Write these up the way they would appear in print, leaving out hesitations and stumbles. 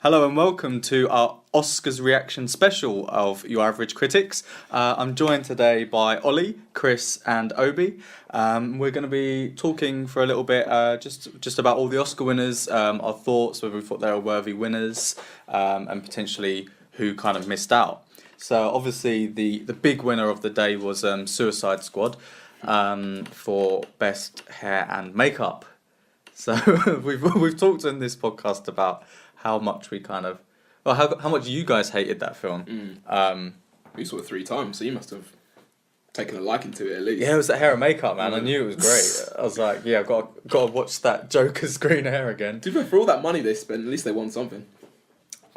Hello and welcome to our Oscars reaction special of Your Average Critics. I'm joined today by Ollie, Chris and Obi. We're going to be talking for a little bit just about all the Oscar winners, our thoughts, whether we thought they were worthy winners, and potentially who kind of missed out. So obviously the big winner of the day was Suicide Squad for Best Hair and Makeup. So we've talked in this podcast about how much we kind of, well, how much you guys hated that film. We saw it 3 times, so you must have taken a liking to it at least. Yeah, it was that hair and makeup, man. I knew it was great. I was like, yeah, I've got to watch that Joker's green hair again. To be fair, for all that money they spent, at least they won something.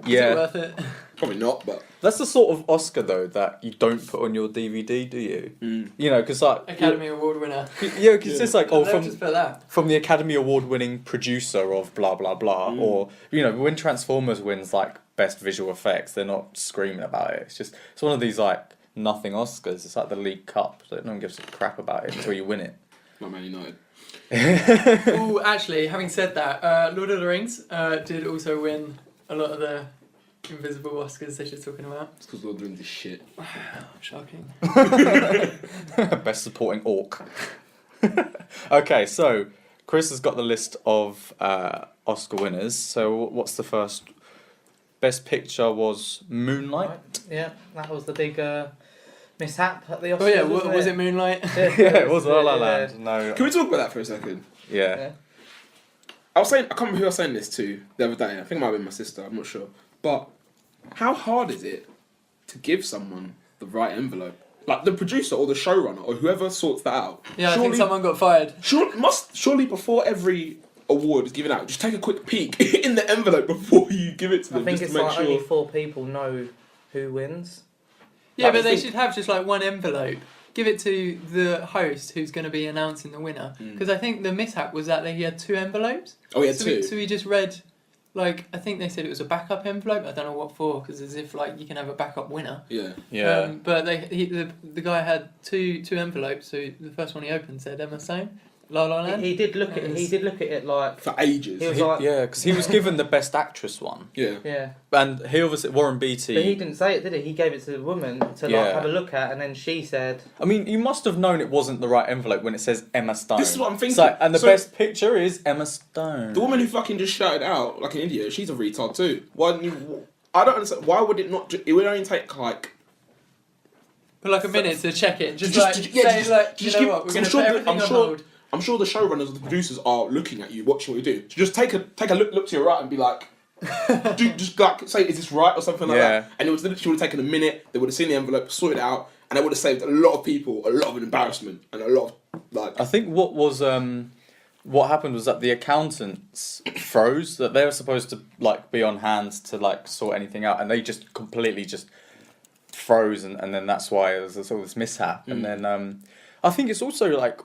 Yeah, Is it worth it? Probably not, but that's the sort of Oscar though that you don't put on your DVD, do you? You know, because like Academy Award winner. yeah, because it's like Just for that. from the Academy Award winning producer of blah blah blah, or you know, when Transformers wins like best visual effects, they're not screaming about it. It's one of these like nothing Oscars. It's like the League Cup. So no one gives a crap about it until you win it. not Man United. Oh, actually, having said that, Lord of the Rings did also win a lot of the invisible Oscars they're just talking about. It's because Lord of the Rings is shit. Shocking. Best supporting orc. Okay, so Chris has got the list of Oscar winners. So what's the first? Best picture was Moonlight. Yeah, that was the big mishap at the Oscars. Oh yeah, wasn't was it Moonlight? Yeah, it was La La Yeah. Land. No. Can we talk about that for a second? Yeah. I can't remember who I was saying this to the other day. I think it might have been my sister, I'm not sure. But how hard is it to give someone the right envelope? Like the producer or the showrunner or whoever sorts that out. Yeah, I think someone got fired. Surely before every award is given out, just take a quick peek in the envelope before you give it to them. I think just it's to make like sure. only 4 people know who wins. Yeah, Like, but I they think- should have just like one envelope. Give it to the host who's going to be announcing the winner. Because I think the mishap was that he had 2 envelopes. Oh, yeah, so 2. So he just read, like, I think they said it was a backup envelope. I don't know what for, because as if like you can have a backup winner. Yeah. Yeah. But the guy had two envelopes. So the first one he opened said Emma Stone, La La Land. He did look at it. He did look at it like For ages. he was like, Yeah, because he was given the best actress one, Yeah. yeah. and he obviously Warren Beatty. But he didn't say it, did he? He gave it to the woman to Yeah. like have a look at, and then she said, I mean, you must have known it wasn't the right envelope when it says Emma Stone. This is what I'm thinking. It's like, and the So- best picture is Emma Stone. The woman who fucking just shouted out like an idiot, she's a retard too. Why didn't you? I don't understand. Why would it not? It would only take like. For like a minute to check it. Just give- what, we're going to I'm put sure everything I'm on sure. hold. I'm sure the showrunners or the producers are looking at you, watching what you do. So just take a look to your right and be like, just like say, is this right or something like Yeah. that? And it was literally would have taken a minute. They would have seen the envelope, sorted it out, and it would have saved a lot of people a lot of embarrassment and a lot of like. I think what happened was that the accountants froze. That they were supposed to like be on hand to like sort anything out, and they just completely just froze, and then that's why there's all this mishap. And then I think it's also like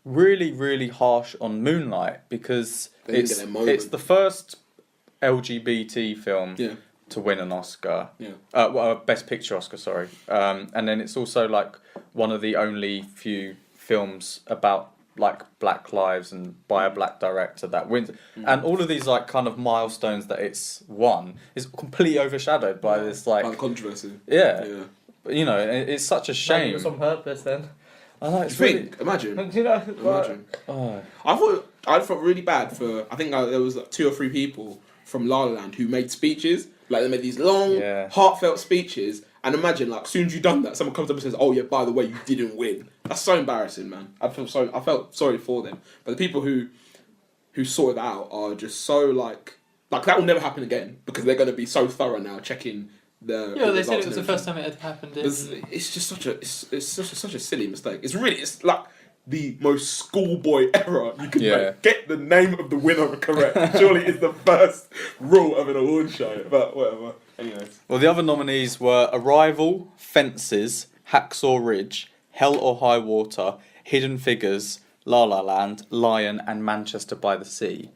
really really harsh on Moonlight because They didn't it's get their moment. it's the first LGBT film Yeah. to win an Oscar. Yeah. Best Picture Oscar, sorry. And then it's also like one of the only few films about like black lives and by a black director that wins. And all of these like kind of milestones that it's won is completely overshadowed by this like Like controversy. yeah. Yeah. But, you know, it's such a maybe shame. it was on purpose then. I know You it's really. think? Imagine. Do you know? Like, Imagine. Oh. I felt really bad for. I think there was like 2 or 3 people from La La Land who made speeches. Like they made these long, Yeah. heartfelt speeches. And imagine, like, as soon as you've done that, someone comes up and says, "Oh yeah, by the way, you didn't win." That's so embarrassing, man. I felt sorry for them. But the people who sorted that out are just so like that will never happen again because they're going to be so thorough now checking the. Yeah, the they said results it was and the first time it had happened. it's just such a silly mistake. It's like the most schoolboy error you could Yeah. make. Get the name of the winner correct. Surely it's the first rule of an award show. But whatever. Anyways. Well, the other nominees were Arrival, Fences, Hacksaw Ridge, Hell or High Water, Hidden Figures, La La Land, Lion, and Manchester by the Sea.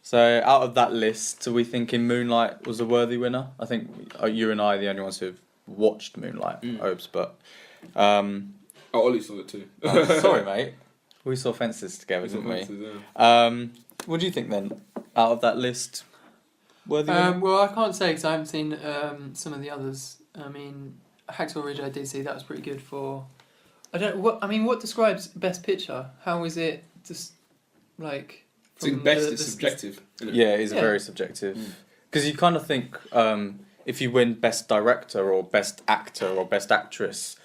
So, out of that list, are we thinking Moonlight was a worthy winner? I think you and I are the only ones who've watched Moonlight, Obes, but. Oh, Ollie saw it too. Sorry, mate. We saw Fences together, didn't we? Fences, yeah. What do you think then? Out of that list, worthy winner? Well, I can't say because I haven't seen some of the others. I mean, Hacksaw Ridge I did see. That was pretty good for. I don't. What describes best picture? How is it just like? I think best is subjective. Isn't it? Yeah, it is Yeah. very subjective. Because you kind of think if you win best director or best actor or best actress,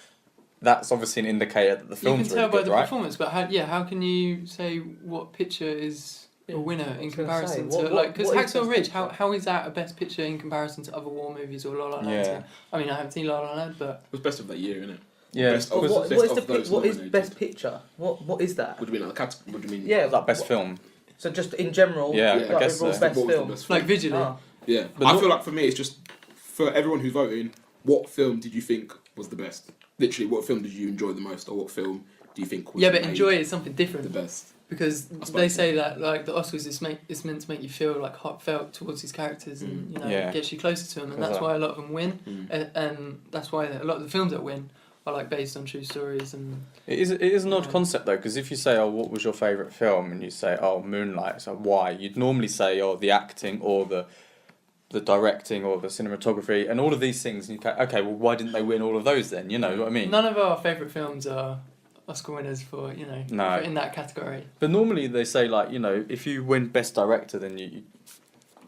that's obviously an indicator that the You film's can tell really by good, the right? performance, but how can you say what picture is a winner in I was gonna comparison say, to what because is Hacksaw best Ridge? picture? How is that a best picture in comparison to other war movies or La La Land? Yeah. I mean, I haven't seen La La Land, but It was best of that year, innit? Yeah, Best Oh, of- what best is of those what is nominated. best picture? What is that? What do you mean? Like, what do you mean? Yeah, like best what- film. So just in general, Yeah, I like guess overall so. best What was the film. best film? like visually. Ah. Yeah, But I not- feel like for me, it's just for everyone who's voting. What film did you think was the best? Literally, what film did you enjoy the most, or what film do you think was Yeah, but made enjoy is something the different best? because suppose they so. say that like the Oscars is meant to make you feel like heartfelt towards these characters and you know Yeah. it gets you closer to them, and that's Cause, why a lot of them win, Mm. and that's why a lot of the films that win are like based on true stories and It is an odd Yeah. concept though, because if you say, "Oh, what was your favourite film?" and you say, "Oh, Moonlight," so why? You'd normally say, "Oh, the acting or the directing or the cinematography," and all of these things. And you go, "Okay, well, why didn't they win all of those then?" You know what I mean? none of our favourite films are Oscar winners for No. in that category. But normally they say like, if you win best director, then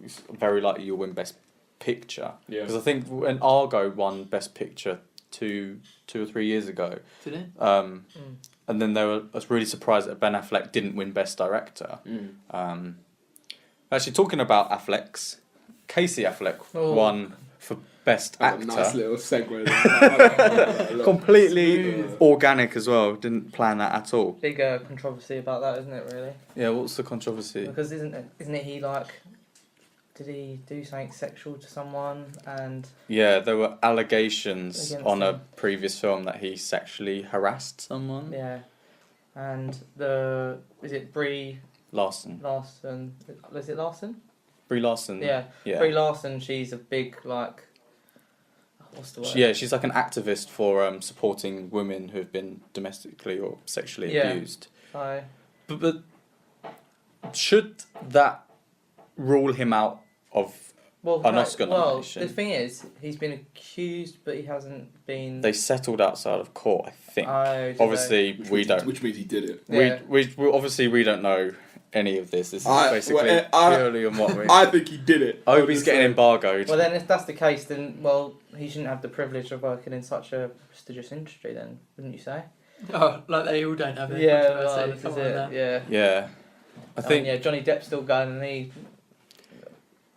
it's very likely you'll win best picture. Yeah. Because I think when Argo won best picture two or 3 years ago, Did it? and then I was really surprised that Ben Affleck didn't win best director. Mm. Actually, talking about Afflecks, Casey Affleck Oh. won for best That was actor. a nice little segue. there. Completely Smooth. organic as well. Didn't plan that at all. Big controversy about that, isn't it? Really? Yeah, what's the controversy? Because isn't it he like? Did he do something sexual to someone? And Yeah, there were allegations Against on a him. previous film that he sexually harassed someone. yeah, and is it Brie Larson. Larson? Is it Larson? Brie Larson. Yeah, Yeah. Brie Larson. She's a big like. What's the word? Yeah, she's like an activist for supporting women who have been domestically or sexually Yeah. abused. So, But should that rule him out of? well, An Oscar nomination. the thing is, he's been accused, but he hasn't been. They settled outside of court, I think. Oh, did Obviously, Which we means don't. Which means he did it. Yeah. We obviously we don't know any of this. This is I- basically well, I- purely on what we. I think he did it. Obi's getting embargoed. Well, then, if that's the case, then he shouldn't have the privilege of working in such a prestigious industry. Then, wouldn't you say? Oh, like they all don't have it. Yeah, controversy, well, this come is on it. now. Yeah. Yeah, I think. Yeah, Johnny Depp's still going, and he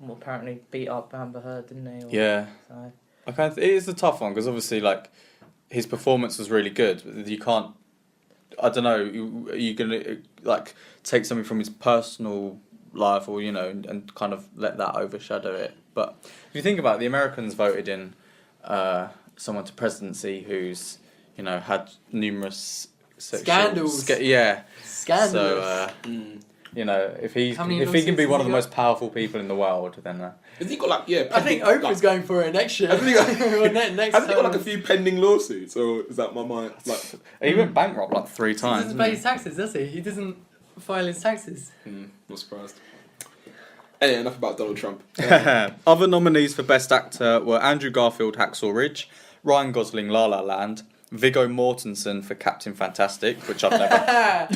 apparently beat up Amber Heard, didn't he? Or, Yeah, So. I kind of, it is a tough one because obviously, like, his performance was really good. But you can't. I don't know. Are you gonna like take something from his personal life, or and kind of let that overshadow it? But if you think about it, the Americans voted in someone to presidency who's had numerous sexual Scandals. yeah. Scandalous. So Mm. if he How many if he can be lawsuits one has of he the got? most powerful people in the world, then Has he got like I think pending- Oprah's going for it next year. I think Or next Has he got time. like a few pending lawsuits, or is that my mind? Like, he went bankrupt like 3 He times. doesn't pay his taxes, does he? He doesn't file his taxes. not surprised. Anyway, enough about Donald Trump. Other nominees for Best Actor were Andrew Garfield, Hacksaw Ridge, Ryan Gosling, La La Land, Viggo Mortensen for Captain Fantastic, which I've never.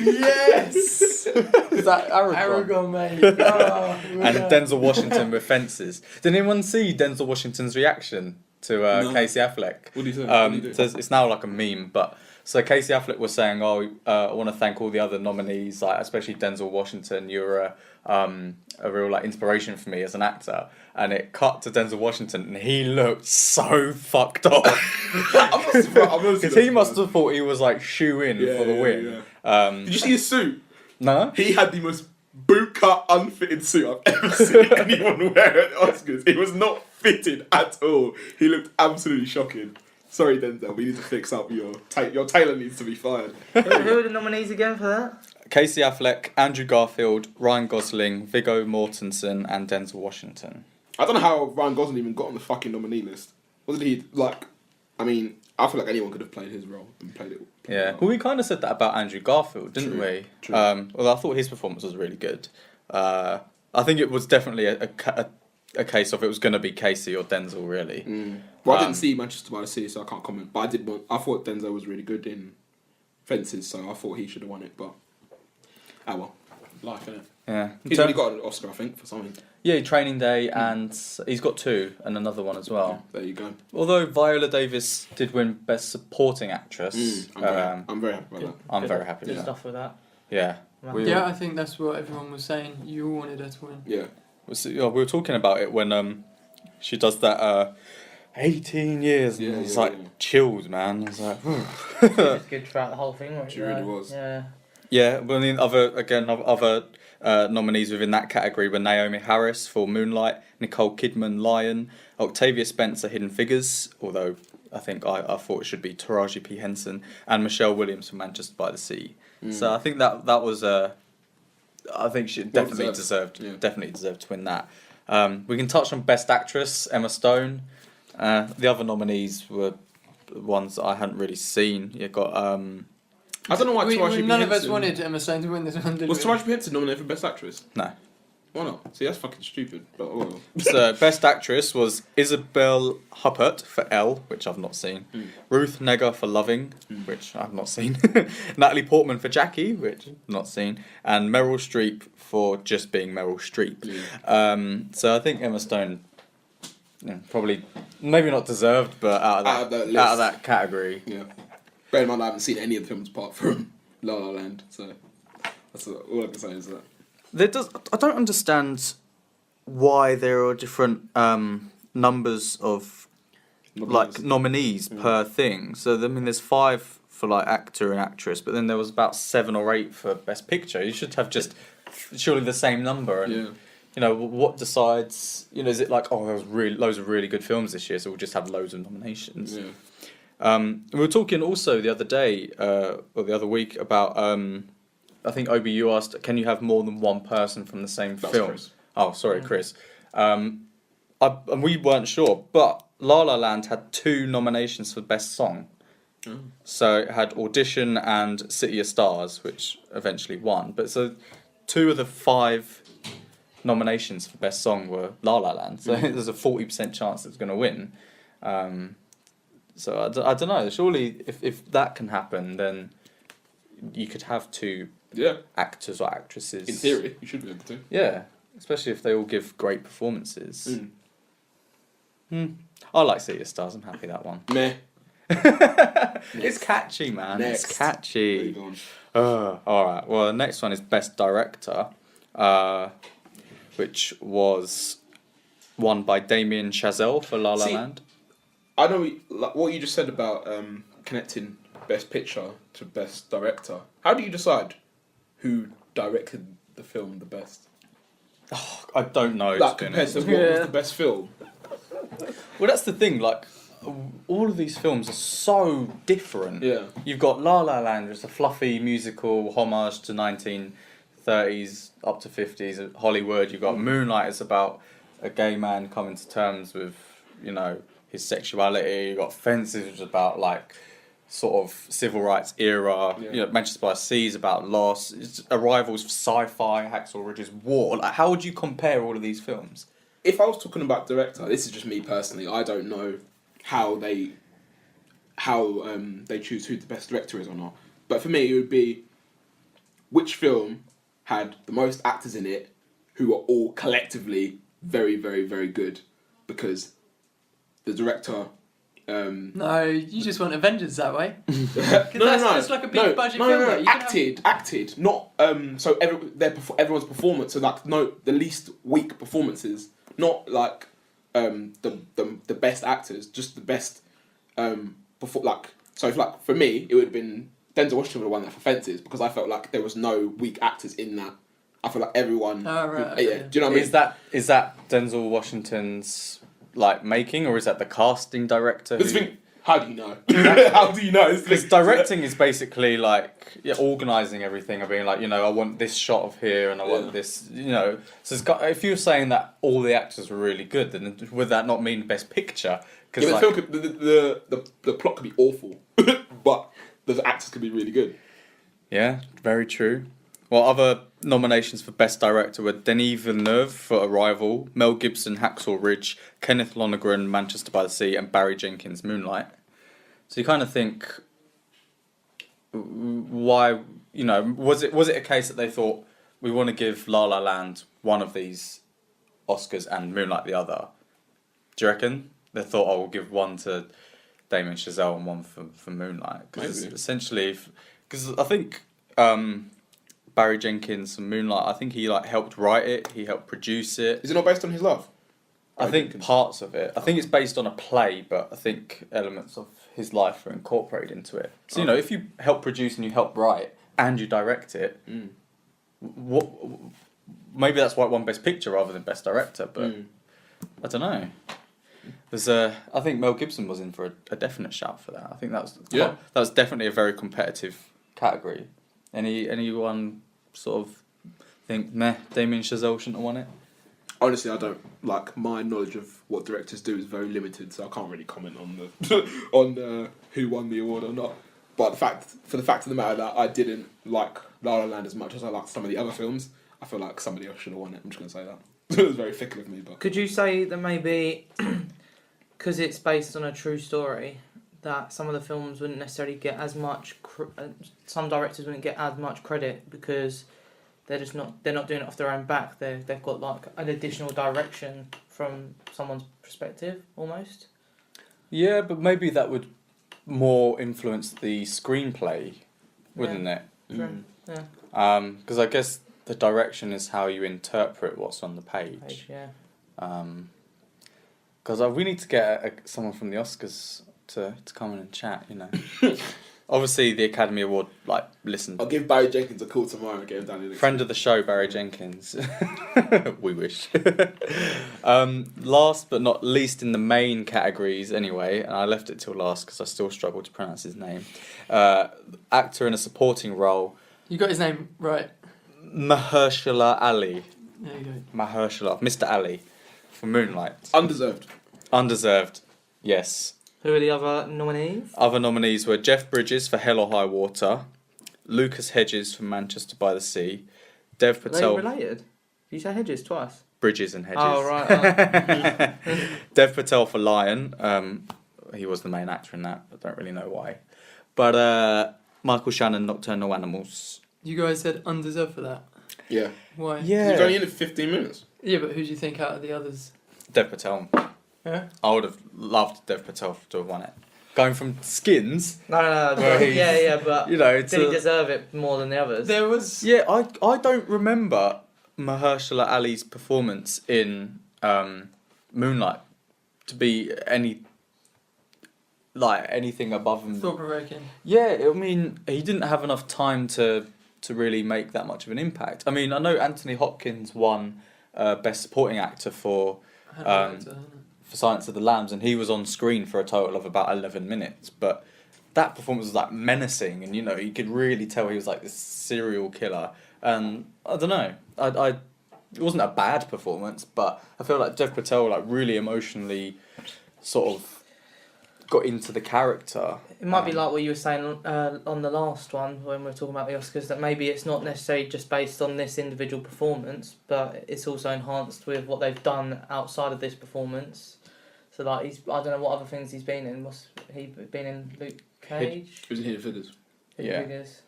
Yes! Is that Aragon, mate. Oh, And Denzel Washington with Fences. Did anyone see Denzel Washington's reaction to No. Casey Affleck? What do you say? What do you do? So it's now like a meme, but so Casey Affleck was saying, I want to thank all the other nominees, like especially Denzel Washington. You're a real like inspiration for me as an actor. And it cut to Denzel Washington, and he looked so fucked off I'm not because he must have thought he was like shoe in for the win. Did you see his suit? No, He had the most boot-cut, unfitted suit I've ever seen anyone wear at the Oscars. It was not fitted at all. He looked absolutely shocking. Sorry, Denzel, we need to fix up your tailor needs to be fired. Who are the nominees again for that? Casey Affleck, Andrew Garfield, Ryan Gosling, Viggo Mortensen, and Denzel Washington. I don't know how Ryan Gosling even got on the fucking nominee list. Wasn't he like? I mean, I feel like anyone could have played his role and played it. Yeah, well, we kind of said that about Andrew Garfield, didn't True, we? true. Well, I thought his performance was really good. I think it was definitely a case of it was going to be Casey or Denzel, really. Well, I Um, didn't see Manchester by the Sea, so I can't comment. But I thought Denzel was really good in Fences, so I thought he should have won it. But well, life innit? Yeah. He's already got an Oscar, I think, for something. Yeah, Training Day, and he's got 2 and another one as well. There you go. Although Viola Davis did win Best Supporting Actress, I'm very happy about that. I'm very happy Good with that. stuff with that. Yeah. Wow. We- Yeah, I think that's what everyone was saying. You all wanted her to win. Yeah. We were talking about it when she does that 18 years, and Yeah, it's yeah, like yeah. chilled, man. It's like, It's good throughout the whole thing. She really was. Yeah. yeah. But then other nominees within that category were Naomi Harris for Moonlight, Nicole Kidman, Lion, Octavia Spencer, Hidden Figures, although I think I thought it should be Taraji P Henson, and Michelle Williams for Manchester by the Sea. So I think that was I think she Well definitely deserved. deserved to win that. We can touch on Best Actress, Emma Stone. The other nominees were ones that I hadn't really seen. You got I don't know why Taraji P. None of us Henson- wanted Emma Stone to win this one, did Was we? Taraji P. Henson nominated for Best Actress? no. Why not? See, that's fucking stupid. But oh well. So Best Actress was Isabel Huppert for Elle, which I've not seen. Ruth Negga for Loving, which I've not seen. Natalie Portman for Jackie, which I've not seen, and Meryl Streep for just being Meryl Streep. So I think Emma Stone, probably maybe not deserved, but out of that category. Yeah. Bear in mind, I haven't seen any of the films apart from La La Land, so that's all I can say is that. I don't understand why there are different numbers of nominees per thing. So I mean, there's 5 for like actor and actress, but then there was about 7 or 8 for best picture. You should have just surely the same number. And, Yeah. You know, what decides? You know, is it like, oh, there was really loads of really good films this year, so we'll just have loads of nominations. Yeah. We were talking also the other day or the other week about. I think Obi, you asked, can you have more than one person from the same That's film? Chris. Oh, sorry, Chris. And we weren't sure, but La La Land had 2 nominations for Best Song. So it had Audition and City of Stars, which eventually won. But so 2 of the 5 nominations for Best Song were La La Land. So there's a 40% chance it's going to win. So I don't know. Surely if that can happen, then you could have 2 actors or actresses. In theory, you should be able to. Yeah, especially if they all give great performances. I like City of Stars. I'm happy that one. Meh. It's catchy, man. Next. It's catchy. There you go. All right. Well, the next one is Best Director, which was won by Damien Chazelle for La La See, Land. I know like, what you just said about connecting Best Picture to Best Director. How do you decide who directed the film the best? I don't know. Like to be compared to honest. what was the best film? Well, that's the thing. Like, all of these films are so different. Yeah. You've got La La Land, which is a fluffy musical homage to 1930s up to 50s Hollywood. You've got Moonlight, it's about a gay man coming to terms with, you know, his sexuality. You've got Fences, which is about, like, sort of civil rights era. Yeah. You know, Manchester by the Sea is about loss. Arrival's sci-fi. Hacksaw Ridge is war. Like, how would you compare all of these films? If I was talking about director, this is just me personally. I don't know how they choose who the best director is or not. But for me, it would be which film had the most actors in it who are all collectively very, very, very good, because the director. No, you just want Avengers that way. No, that's like a big budget film. Though. You can have- Acted, not so everyone's performance. So like the least weak performances, not like the best actors, just the best So if like for me, it would have been Denzel Washington would have won that for Fences, because I felt like there was no weak actors in that. I feel like everyone. Oh, right, okay. Yeah. Do you know what I mean? Is that Denzel Washington's like making, or is that the casting director? This thing, how do you know? How do you know? Because directing is basically like organising everything and being like, you know, I want this shot of here and I want this, you know. So if you're saying that all the actors were really good, then would that not mean Best Picture? Yeah, but like, the plot could be awful, but the actors could be really good. yeah, very true. Well, other nominations for Best Director were Denis Villeneuve for Arrival, Mel Gibson, Hacksaw Ridge, Kenneth Lonergan, Manchester by the Sea, and Barry Jenkins, Moonlight. So you kind of think, why, you know, was it a case that they thought, we want to give La La Land one of these Oscars and Moonlight the other? Do you reckon? They thought, oh, we'll give one to Damien Chazelle and one for Moonlight. Because essentially, because I think Barry Jenkins and Moonlight, I think he like helped write it, he helped produce it. Is it not based on his love? I think parts of it. I think it's based on a play, but I think elements of his life are incorporated into it. So, you know, if you help produce and you help write and you direct it, what? Maybe that's why it won Best Picture rather than Best Director, but I don't know. There's I think Mel Gibson was in for a definite shout for that. I think that was definitely a very competitive category. Anyone sort of think, meh, Damien Chazelle shouldn't have won it? Honestly, I don't like. My knowledge of what directors do is very limited, so I can't really comment on the on who won the award or not. But the fact of the matter that I didn't like La La Land as much as I liked some of the other films, I feel like somebody else should have won it. I'm just gonna say that. It was very fickle of me, but Could you say that maybe because it's based on a true story, that some of the films wouldn't necessarily get as much, some directors wouldn't get as much credit because they're not doing it off their own back. They've got like an additional direction from someone's perspective almost. Yeah, but maybe that would more influence the screenplay, wouldn't it? True. Yeah. Because I guess the direction is how you interpret what's on the page. Yeah. Because we need to get someone from the Oscars to come in and chat, you know. Obviously, the Academy Award, like, listen. I'll give Barry Jenkins a call tomorrow and get him down here. Friend of the show, Barry Jenkins. We wish. Last but not least in the main categories, anyway, and I left it till last because I still struggle to pronounce his name. Actor in a supporting role. You got his name right. Mahershala Ali. There you go. Mahershala, Mr. Ali, for Moonlight. Undeserved. Yes. Who are the other nominees? Other nominees were Jeff Bridges for Hell or High Water, Lucas Hedges for Manchester by the Sea, Dev Are Patel. they related? Did you say Hedges twice? Bridges and Hedges. Oh right. Dev Patel for Lion. He was the main actor in that. I don't really know why. But Michael Shannon, Nocturnal Animals. You guys said undeserved for that. Yeah. Why? Yeah. He's only in it for 15 minutes. Yeah, but who do you think out of the others? Dev Patel. Yeah. I would have loved Dev Patel to have won it. Going from Skins, No. Where he's- Yeah, but you know, did he deserve it more than the others? There was. Yeah, I don't remember Mahershala Ali's performance in Moonlight to be anything above him. Thought provoking. Yeah, I mean, he didn't have enough time to really make that much of an impact. I mean, I know Anthony Hopkins won Best Supporting Actor for Silence of the Lambs, and he was on screen for a total of about 11 minutes. But that performance was like menacing, and you know, you could really tell he was like this serial killer. And I don't know, it wasn't a bad performance, but I feel like Dev Patel like really emotionally sort of got into the character. It might be like what you were saying on the last one when we were talking about the Oscars, that maybe it's not necessarily just based on this individual performance, but it's also enhanced with what they've done outside of this performance. So like I don't know what other things he's been in. What's he been in? Luke Cage. He was in Hidden Figures. Yeah. Figures.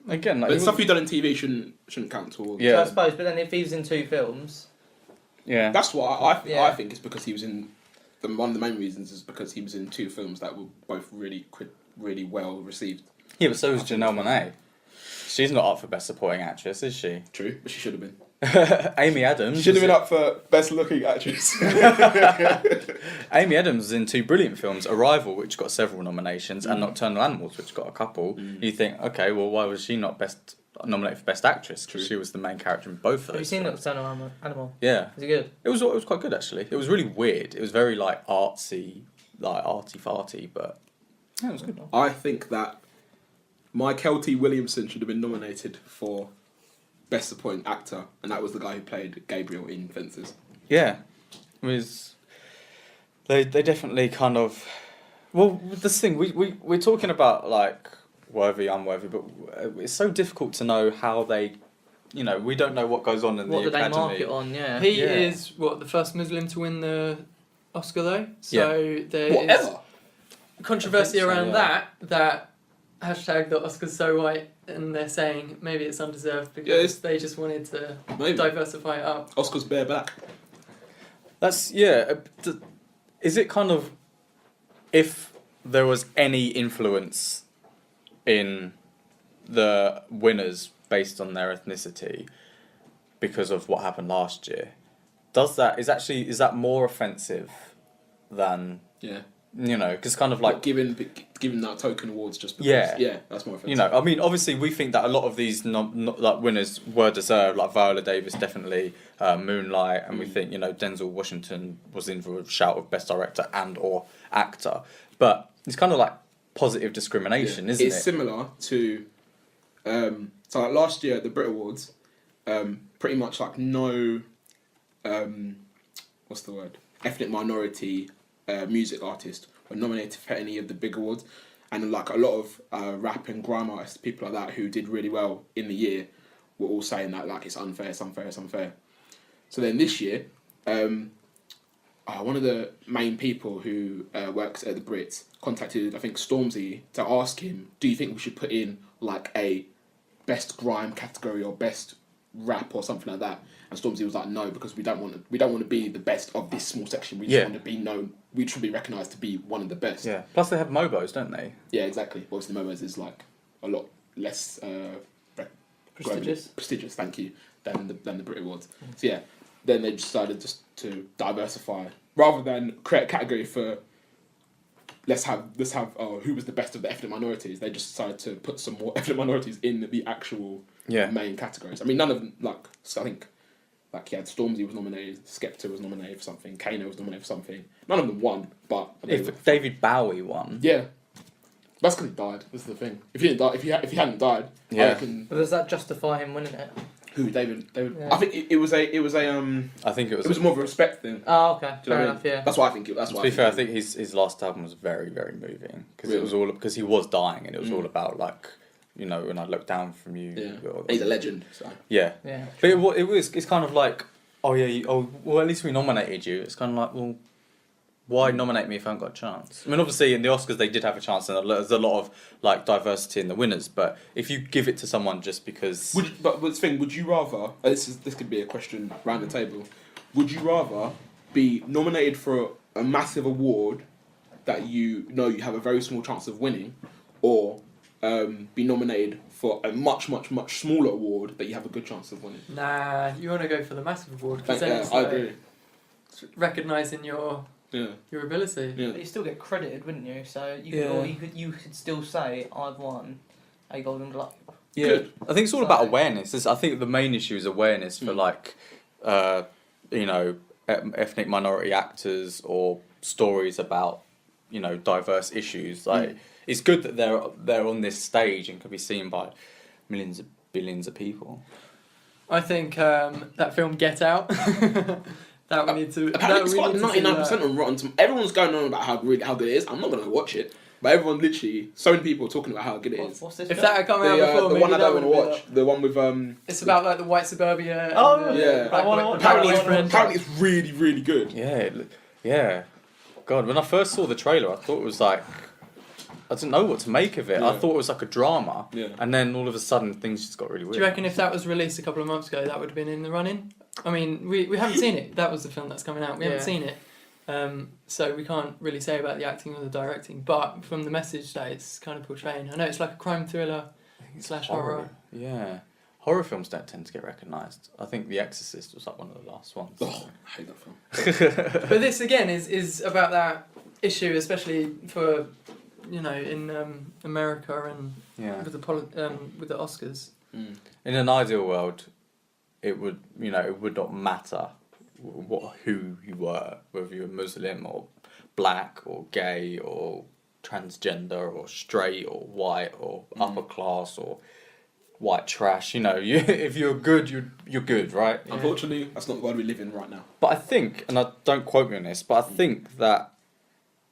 Again, like But stuff you've done in TV shouldn't count towards. Yeah. So I suppose, but then if he was in 2 films, yeah, That's what Yeah. I think is because he was in. One of the main reasons is because he was in 2 films that were both really well received. yeah, but so was Janelle Monáe. She's not up for Best Supporting Actress, is she? True, but she should have been. Amy Adams. Should have been up for Best Looking Actress. Amy Adams was in 2 brilliant films, Arrival, which got several nominations, and Nocturnal Animals, which got a couple. You think, okay, well, why was she not nominated for Best Actress? Because she was the main character in both of those. have you seen films. Nocturnal Animal? Yeah, Is it good? it was quite good actually. It was really weird. It was very like artsy, like arty farty, but yeah, it was good. I think that Michael T. Williamson should have been nominated for Best Supporting Actor, and that was the guy who played Gabriel in Fences. Yeah, it was. They definitely kind of. Well, this thing we're talking about like worthy, unworthy, but it's so difficult to know how they we don't know what goes on in What the do they academy. mark it on? Yeah. He Yeah. is the first Muslim to win the Oscar though. So there is Whatever. controversy I think so, around yeah. that hashtag the Oscars so white, and they're saying maybe it's undeserved Yeah, because it's- they just wanted to Maybe. diversify it up. Oscar's bare back. That's Is it kind of if there was any influence in the winners based on their ethnicity because of what happened last year? Is that more offensive than Yeah. because kind of Like like giving that token awards just because. Yeah. Yeah, that's more offensive. I mean, obviously, we think that a lot of these like winners were deserved. Like Viola Davis, definitely Moonlight, and we think Denzel Washington was in for a shout of Best Director and or Actor. But it's kind of like positive discrimination, isn't it's it? similar to so like last year at the Brit Awards, pretty much like no what's the word, ethnic minority music artist were nominated for any of the big awards, and like a lot of rap and grime artists, people like that who did really well in the year, were all saying that like it's unfair, it's unfair, it's unfair. So then this year, one of the main people who works at the Brits contacted, I think, Stormzy to ask him, do you think we should put in like a best grime category or best rap or something like that? And Stormzy was like, no, because we don't want to be the best of this small section. We just Yeah. want to be known. We should be recognised to be one of the best. Yeah. Plus, they have Mobos, don't they? Yeah, exactly. Obviously, the Momos is like a lot less prestigious. Thank you, than the Brit Awards. So yeah, then they decided just to diversify rather than create a category for. Let's have who was the best of the ethnic minorities. They just decided to put some more ethnic minorities in the actual Yeah. main categories. I mean, none of them I think Stormzy was nominated, Skepta was nominated for something, Kano was nominated for something. None of them won, but If David Bowie won, yeah, that's because he died. This is the thing. If he didn't die, if he hadn't died, I Yeah. reckon But does that justify him winning it? who David. Yeah. I think it was a I think it was. it was more of a respect thing. Oh, okay. Do you know Fair what I mean? enough. Yeah. That's why I think. That's To why. be fair, I think his last album was very, very moving because it Really? was all because he was dying and it was Mm. all about like when I look down from you. Yeah, or- he's a legend. So Yeah, Yeah. but it's kind of like at least we nominated you. It's kind of like, well, why nominate me if I haven't got a chance? I mean, obviously in the Oscars they did have a chance and there's a lot of like diversity in the winners. But if you give it to someone just because, but the thing, would you rather? This could be a question round the table. Would you rather be nominated for a massive award that you know you have a very small chance of winning, or be nominated for a much smaller award that you have a good chance of winning? Nah, you want to go for the massive award because then Yeah, it's I like agree. recognising your Yeah, ability. yeah. But you still get credited, wouldn't you? So Yeah. you could still say I've won a Golden Globe. yeah, Good. I think it's all about awareness. I think the main issue is awareness for Mm. like, ethnic minority actors or stories about diverse issues. Like it's good that they're on this stage and can be seen by billions of people. Uh, I think that film Get Out. that we need to. Apparently, that it's we like need to see 99% on Rotten Tomatoes. Everyone's going on about how good it is. I'm not going to watch it, but everyone literally, so many people are talking about how good it is. What's this? If film? that had come out before, The maybe one I that don't want to would've been watch, the one with up. It's about like the white suburbia. Oh, and the yeah. black I wanna boy- watch black that. boyfriend. apparently it's really, really good. Yeah. God, when I first saw the trailer, I thought it was like I didn't know what to make of it. I Yeah. thought it was like a drama, Yeah. and then all of a sudden things just got really weird. Do you reckon if that was released a couple of months ago, that would have been in the running? I mean, we haven't seen it. That was the film that's coming out. We haven't Yeah. seen it. So we can't really say about the acting or the directing. But from the message that it's kind of portraying, I know it's like a crime thriller / horror. Yeah. Horror films don't tend to get recognised. I think The Exorcist was like one of the last ones. Oh, I hate that film. But this again is about that issue, especially for in America and Yeah. with the Oscars. Mm. In an ideal world, it would not matter who you were, whether you were Muslim or black or gay or transgender or straight or white or upper class or white trash. If you're good, you're good, right? Yeah. Unfortunately, that's not the world we live in right now. But I think, and don't quote me on this, but I think that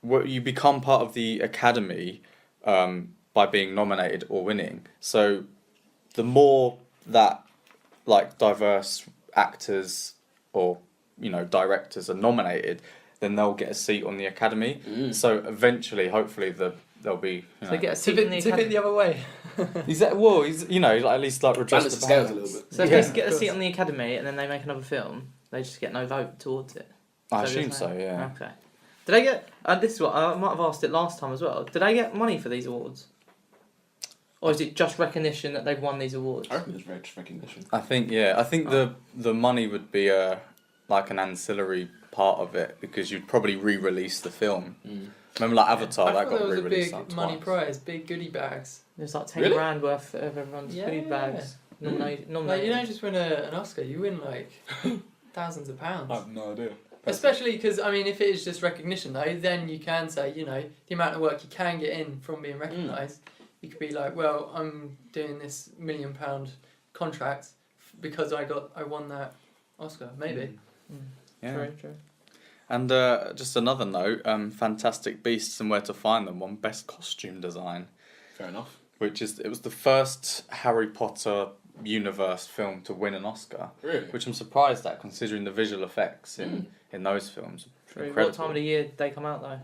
you become part of the academy by being nominated or winning. So the more that like diverse actors or directors are nominated, then they'll get a seat on the Academy. So eventually, hopefully, there'll be. So they get a Tip seat in the it, tip it Academy. the other way. He's like, at least like redress Balance the the scales a balance. little bit. So if Yeah. they get a seat on the Academy and then they make another film, they just get no vote towards it. I So assume there's so. no- Yeah. Okay. Did they get? This is what I might have asked it last time as well. Did they get money for these awards, or is it just recognition that they've won these awards? I reckon it's recognition. I think the money would be like an ancillary part of it because you'd probably re-release the film. Remember, like Avatar, I that thought got there was a re-released big like money twice. prize, big goodie bags. There's like 10 Really? grand worth of everyone's Yeah. food bags. Like, Nominated. you don't just win an Oscar, you win like thousands of pounds. I have no idea. Especially because, I mean, if it is just recognition though, then you can say, the amount of work you can get in from being recognised. You could be like, well, I'm doing this £1 million contract because I won that Oscar, maybe. Yeah. True. And just another note, Fantastic Beasts and Where to Find Them won Best Costume Design, Fair enough. it was the first Harry Potter universe film to win an Oscar, Really? which I'm surprised at considering the visual effects in those films. True. What Incredible. time of the year did they come out though?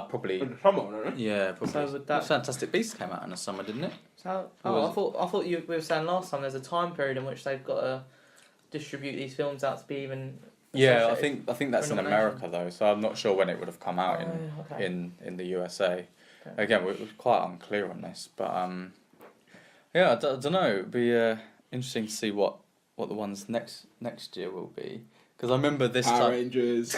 Probably. In the summer, don't they? Yeah, probably. So would that- Fantastic Beasts came out in the summer, didn't it? So, Or I thought we were saying last time there's a time period in which they've got to distribute these films out to be even. Yeah, associated I think that's for in nomination. America though, so I'm not sure when it would have come out Okay. in the USA. Okay. Again, we're quite unclear on this, but yeah, I don't know. It'd be interesting to see what the ones next year will be, because I remember this Power time. Rangers,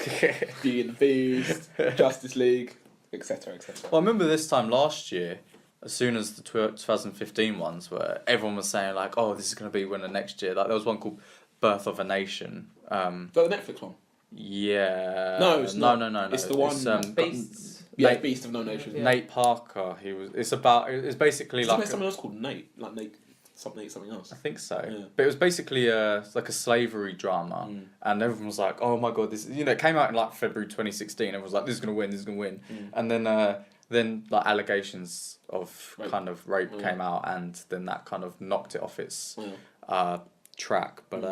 Beauty and the Beast, Justice League, etc., etc. Well, I remember this time last year, as soon as the 2015 ones were, everyone was saying like, "Oh, this is going to be winner next year." Like there was one called Birth of a Nation. Is that the Netflix one? Yeah. No, it's not. No. It's the one- Beasts. Yeah, Nate- Beast of No Nation. Yeah. Nate Parker. It's basically Isn't like there someone else called Nate? Like Nate something else. I think so. Yeah. But it was basically like a slavery drama, and everyone was like, "Oh my god, this!" It came out in like February 2016. Everyone was like, "This is gonna win. This is gonna win." And then like allegations of Rape. kind of rape Yeah. came out, and then that kind of knocked it off its Yeah. track. But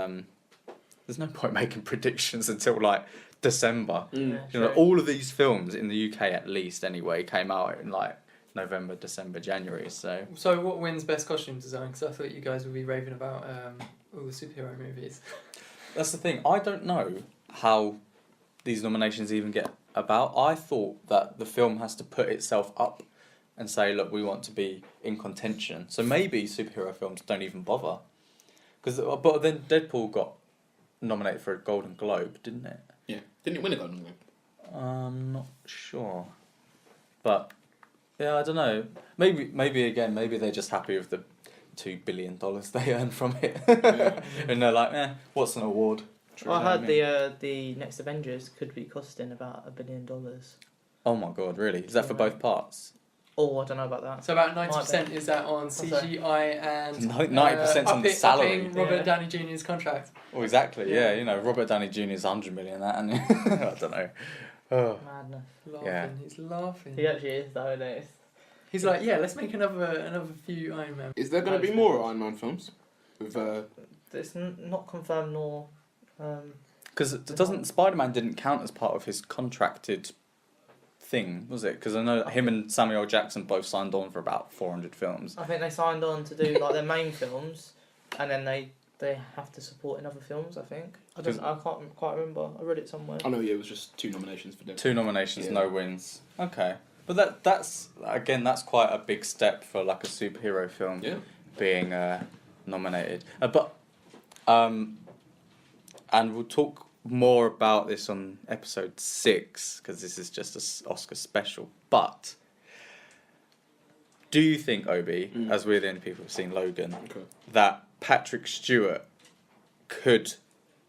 there's no point making predictions until like December. Yeah, You know, true. all of these films in the UK at least anyway came out in like November, December, January. So So what wins best costume design? Because I thought you guys would be raving about all the superhero movies. that's the thing. I don't know how these nominations even get about. I thought that the film has to put itself up and say, look, we want to be in contention. So maybe superhero films don't even bother. But then Deadpool got nominated for a Golden Globe, didn't it? Yeah. Didn't it win a Golden Globe? I'm not sure. But yeah, I don't know. Maybe they're just happy with the $2 billion they earn from it. Yeah. And they're like, what's an award? True. I heard You know the next Avengers could be costing about $1 billion. Oh my god, really? Is that for both parts? Oh, I don't know about that. So about 90% is that on that? CGI and 90% on the salary. upping Robert Yeah. Downey Jr.'s contract. Well, exactly, Yeah. Robert Downey Jr. is 100 million that, and I don't know. Oh. Madness. Laughing, Yeah. he's laughing. He actually is though, isn't it? He's like, yeah, let's make another few Iron Man. Is there going to be more Iron Man films? With It's not confirmed nor. Because Spider-Man didn't count as part of his contracted thing, was it? Because I know that him and Samuel L. Jackson both signed on for about 400 films. I think they signed on to do like their main films, and then they have to support in other films. I think. I can't quite remember. I read it somewhere. I know, yeah, it was just 2 nominations for Deadpool. 2 nominations, Yeah. no wins. Okay. But that's quite a big step for like a superhero film Yeah. being nominated. And we'll talk more about this on episode 6 because this is just an Oscar special. But do you think, Obi, as we're the only people who've seen Logan, Okay. that Patrick Stewart could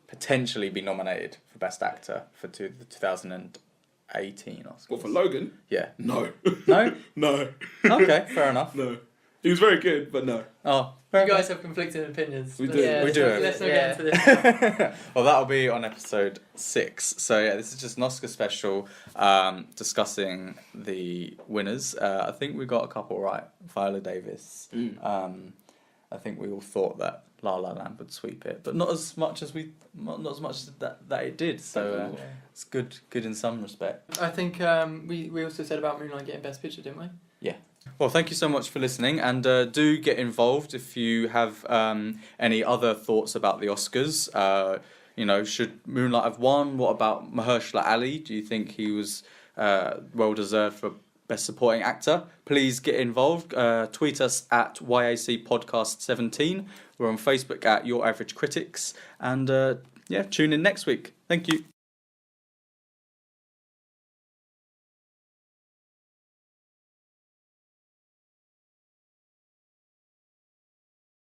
potentially be nominated for Best Actor for the 2018 Oscars? What, for Logan? Yeah. No. No? No. Okay, fair enough. No. He was very good, but no. Oh, You guys have conflicting opinions. We Let's- do. Yeah, we do. Let's not Yeah. get into this. well, that'll be on episode 6. So yeah, this is just an Oscar special discussing the winners. I think we got a couple right. Viola Davis, I think we all thought that La La Land would sweep it, but not as much as that it did. So it's good in some respect. I think we also said about Moonlight getting Best Picture, didn't we? Well, thank you so much for listening, and do get involved if you have any other thoughts about the Oscars. Should Moonlight have won? What about Mahershala Ali? Do you think he was well deserved for Best Supporting Actor? Please get involved. Tweet us at YAC Podcast 17. We're on Facebook at Your Average Critics, and tune in next week. Thank you.